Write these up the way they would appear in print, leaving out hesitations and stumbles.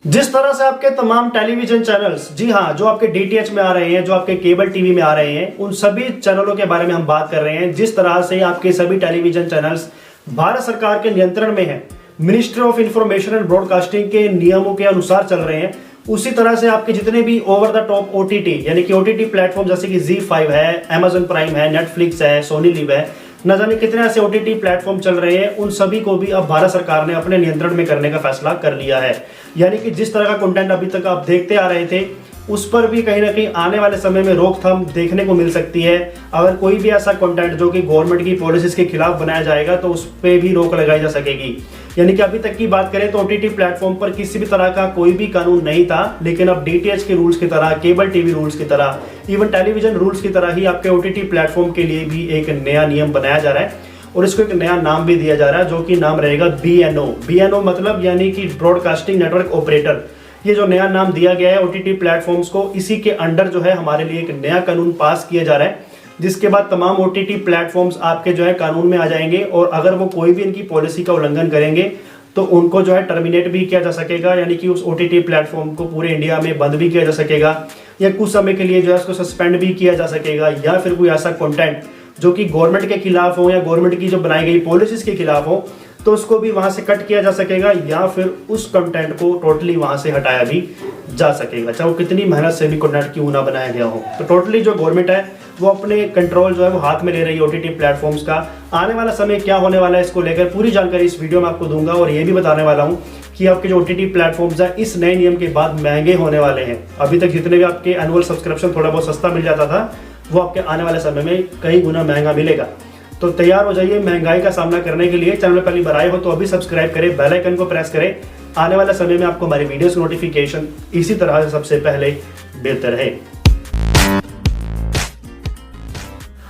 जिस तरह से आपके तमाम टेलीविजन चैनल्स, जी हाँ, जो आपके डीटीएच में आ रहे हैं, जो आपके केबल टीवी में आ रहे हैं, उन सभी चैनलों के बारे में हम बात कर रहे हैं। जिस तरह से आपके सभी टेलीविजन चैनल्स भारत सरकार के नियंत्रण में हैं, ministry of information and broadcasting के नियमों के अनुसार चल रहे हैं, उसी तरह से आपके जितने भी ओवर द टॉप ओटीटी यानी कि ओटीटी प्लेटफॉर्म जैसे कि ZEE5 है, Amazon प्राइम है, नेटफ्लिक्स है, सोनी लिव है, न जाने कितने ऐसे ओटीटी प्लेटफॉर्म चल रहे हैं, उन सभी को भी अब भारत सरकार ने अपने नियंत्रण में करने का फैसला कर लिया है। यानी कि जिस तरह का कंटेंट अभी तक आप देखते आ रहे थे, उस पर भी कहीं ना कहीं आने वाले समय में रोकथाम देखने को मिल सकती है। अगर कोई भी ऐसा कंटेंट जो कि गवर्नमेंट की पॉलिसीज के खिलाफ बनाया जाएगा तो उस पर भी रोक लगाई जा सकेगी। यानी कि अभी तक की बात करें तो ओटीटी प्लेटफॉर्म पर किसी भी तरह का कोई भी कानून नहीं था, लेकिन अब डीटीएच के रूल्स की तरह, केबल टीवी रूल्स की तरह, इवन टेलीविजन रूल्स की तरह ही आपके ओटीटी प्लेटफॉर्म के लिए भी एक नया नियम बनाया जा रहा है और इसको एक नया नाम भी दिया जा रहा है, जो कि नाम रहेगा BNO मतलब यानी कि ब्रॉडकास्टिंग नेटवर्क ऑपरेटर। ये जो नया नाम दिया गया है ओटीटी प्लेटफॉर्म्स को, इसी के अंडर जो है हमारे लिए एक नया कानून पास किया जा रहा है, जिसके बाद तमाम ओटीटी प्लेटफॉर्म्स आपके जो है कानून में आ जाएंगे और अगर वो कोई भी इनकी पॉलिसी का उल्लंघन करेंगे तो उनको जो है टर्मिनेट भी किया जा सकेगा, यानी कि उस ओटीटी प्लेटफॉर्म को पूरे इंडिया में बंद भी किया जा सकेगा या कुछ समय के लिए जो है उसको सस्पेंड भी किया जा सकेगा, या फिर कोई ऐसा कंटेंट जो कि गवर्नमेंट के खिलाफ हो या गवर्नमेंट की जो बनाई गई पॉलिसीज के खिलाफ हो तो उसको भी वहां से कट किया जा सकेगा या फिर उस कंटेंट को टोटली वहां से हटाया भी जा सकेगा, चाहे वो कितनी मेहनत से भी कंटेंट क्यों ना बनाया गया हो। तो टोटली जो गवर्नमेंट है वो अपने कंट्रोल जो है वो हाथ में ले रही है ओटीटी प्लेटफॉर्म्स का। आने वाला समय क्या होने वाला है इसको लेकर पूरी जानकारी इस वीडियो में आपको दूंगा और ये भी बताने वाला हूँ कि आपके जो ओटीटी प्लेटफॉर्म्स है इस नए नियम के बाद महंगे होने वाले हैं। अभी तक जितने भी आपके एनुअल सब्सक्रिप्शन थोड़ा बहुत सस्ता मिल जाता था, वो आपके आने वाले समय में कई गुना महंगा मिलेगा। तो तैयार हो जाइए महंगाई का सामना करने के लिए। चैनल में पहली बार आए हो तो अभी सब्सक्राइब करें, बेल आइकन को प्रेस करें, आने वाले समय में आपको हमारी वीडियोस की नोटिफिकेशन इसी तरह से सबसे पहले मिलते रहे।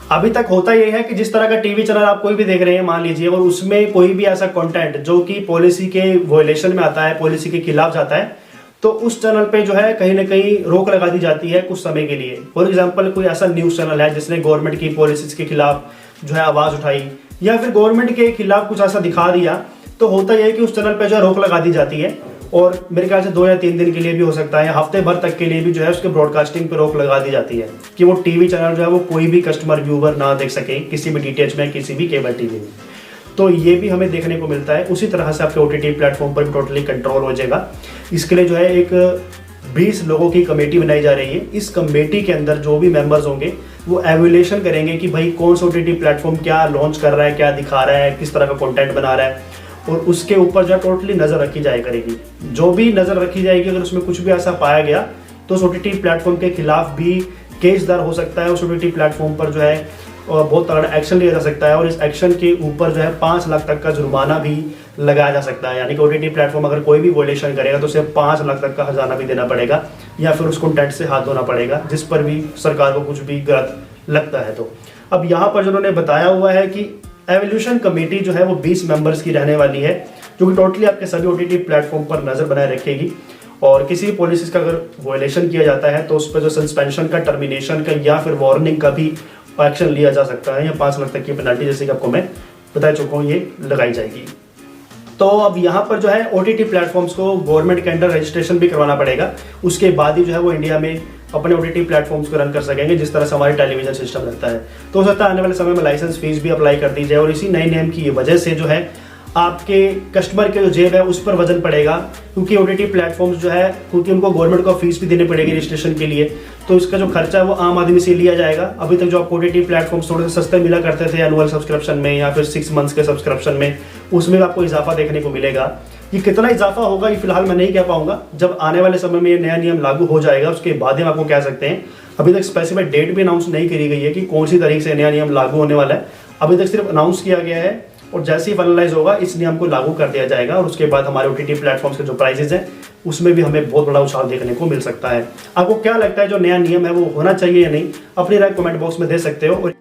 अभी तक होता यह है कि जिस तरह का टीवी चैनल आप कोई भी देख रहे हैं मान लीजिए, और उसमें कोई भी ऐसा कंटेंट जो कि पॉलिसी के वायलेशन में आता है, पॉलिसी के खिलाफ जाता है, तो उस चैनल पे जो है कहीं ना कहीं रोक लगा दी जाती है कुछ समय के लिए। फॉर एग्जांपल कोई ऐसा न्यूज चैनल है जिसने गवर्नमेंट की पॉलिसीज के खिलाफ जो है आवाज उठाई या फिर गवर्नमेंट के खिलाफ कुछ ऐसा दिखा दिया, तो होता यह है कि उस चैनल पे जो है रोक लगा दी जाती है और मेरे ख्याल से 2 या 3 दिन के लिए भी हो सकता है, हफ्ते भर तक के लिए भी जो है उसके ब्रॉडकास्टिंग पे रोक लगा दी जाती है कि वो टीवी चैनल जो है वो कोई भी कस्टमर व्यूवर ना देख सके किसी भी डीटीएच में, किसी भी केबल टीवी में। तो ये भी हमें देखने को मिलता है। उसी तरह से आपके ओटीटी प्लेटफॉर्म पर भी टोटली कंट्रोल हो जाएगा। इसके लिए जो है एक 20 लोगों की कमेटी बनाई जा रही है। इस कमेटी के अंदर जो भी मेंबर्स होंगे वो एवेल्यूएशन करेंगे कि भाई कौन सा ओटीटी प्लेटफॉर्म क्या लॉन्च कर रहा है, क्या दिखा रहा है, किस तरह का कंटेंट बना रहा है, और उसके ऊपर जो है टोटली नजर रखी जाए करेगी। जो भी नजर रखी जाएगी, अगर उसमें कुछ भी ऐसा पाया गया तो उस ओटीटी प्लेटफॉर्म के खिलाफ भी केस दर्ज हो सकता है। उस ओटीटी प्लेटफॉर्म पर जो है बहुत तगड़ा एक्शन लिया जा सकता है और इस एक्शन के ऊपर जो है 5 लाख तक का जुर्माना भी लगाया जा सकता है। यानी कि ओटीटी प्लेटफॉर्म अगर कोई भी वायलेशन करेगा तो उसे 5 लाख तक का हर्जाना भी देना पड़ेगा या फिर उस कंटेंट से हाथ धोना पड़ेगा जिस पर भी सरकार को कुछ भी गलत लगता है। तो अब यहाँ पर जो उन्होंने बताया हुआ है कि एवोल्यूशन कमेटी जो है वो 20 मेंबर्स की रहने वाली है, जो कि टोटली आपके सभी ओटीटी प्लेटफॉर्म पर नजर बनाए रखेगी और किसी भी पॉलिसीज का अगर वायलेशन किया जाता है तो उस पर जो सस्पेंशन का, टर्मिनेशन का या फिर वार्निंग का भी एक्शन लिया जा सकता है या 5 लाख तक की पेनल्टी, जैसे कि आपको मैं बता चुका हूँ, ये लगाई जाएगी। तो अब यहाँ पर जो है ओटीटी प्लेटफॉर्म्स को गवर्नमेंट के अंडर रजिस्ट्रेशन भी करवाना पड़ेगा, उसके बाद ही जो है वो इंडिया में अपने ओटीटी प्लेटफॉर्म्स को रन कर सकेंगे, जिस तरह से हमारे टेलीविजन सिस्टम रहता है। तो हो सकता है आने वाले समय में लाइसेंस फीस भी अप्लाई कर दी जाए और इसी नए नियम की वजह से जो है आपके कस्टमर के जो जेब है उस पर वजन पड़ेगा, क्योंकि ओटीटी प्लेटफॉर्म्स जो है, क्योंकि उनको गवर्नमेंट को फीस भी देनी पड़ेगी रजिस्ट्रेशन के लिए, तो इसका जो खर्चा है वो आम आदमी से लिया जाएगा। अभी तक जो आपको ओटीटी प्लेटफॉर्म्स थोड़े से सस्ते मिला करते थे एनुअल सब्सक्रिप्शन में या फिर 6 मंथ्स के सब्सक्रिप्शन में, उसमें आपको इजाफा देखने को मिलेगा। ये कितना इजाफा होगा ये फिलहाल मैं नहीं कह पाऊंगा, जब आने वाले समय में ये नया नियम लागू हो जाएगा उसके बाद हम आपको कह सकते हैं। अभी तक स्पेसिफाइड डेट भी अनाउंस नहीं करी गई है कि कौन सी तारीख से नया नियम लागू होने वाला है। अभी तक सिर्फ अनाउंस किया गया है और जैसे ही फाइनलाइज होगा इस नियम को लागू कर दिया जाएगा और उसके बाद हमारे ओटीटी प्लेटफॉर्म्स के जो प्राइसेस हैं उसमें भी हमें बहुत बड़ा उछाल देखने को मिल सकता है। आपको क्या लगता है जो नया नियम है वो होना चाहिए या नहीं, अपनी राय कमेंट बॉक्स में दे सकते हो।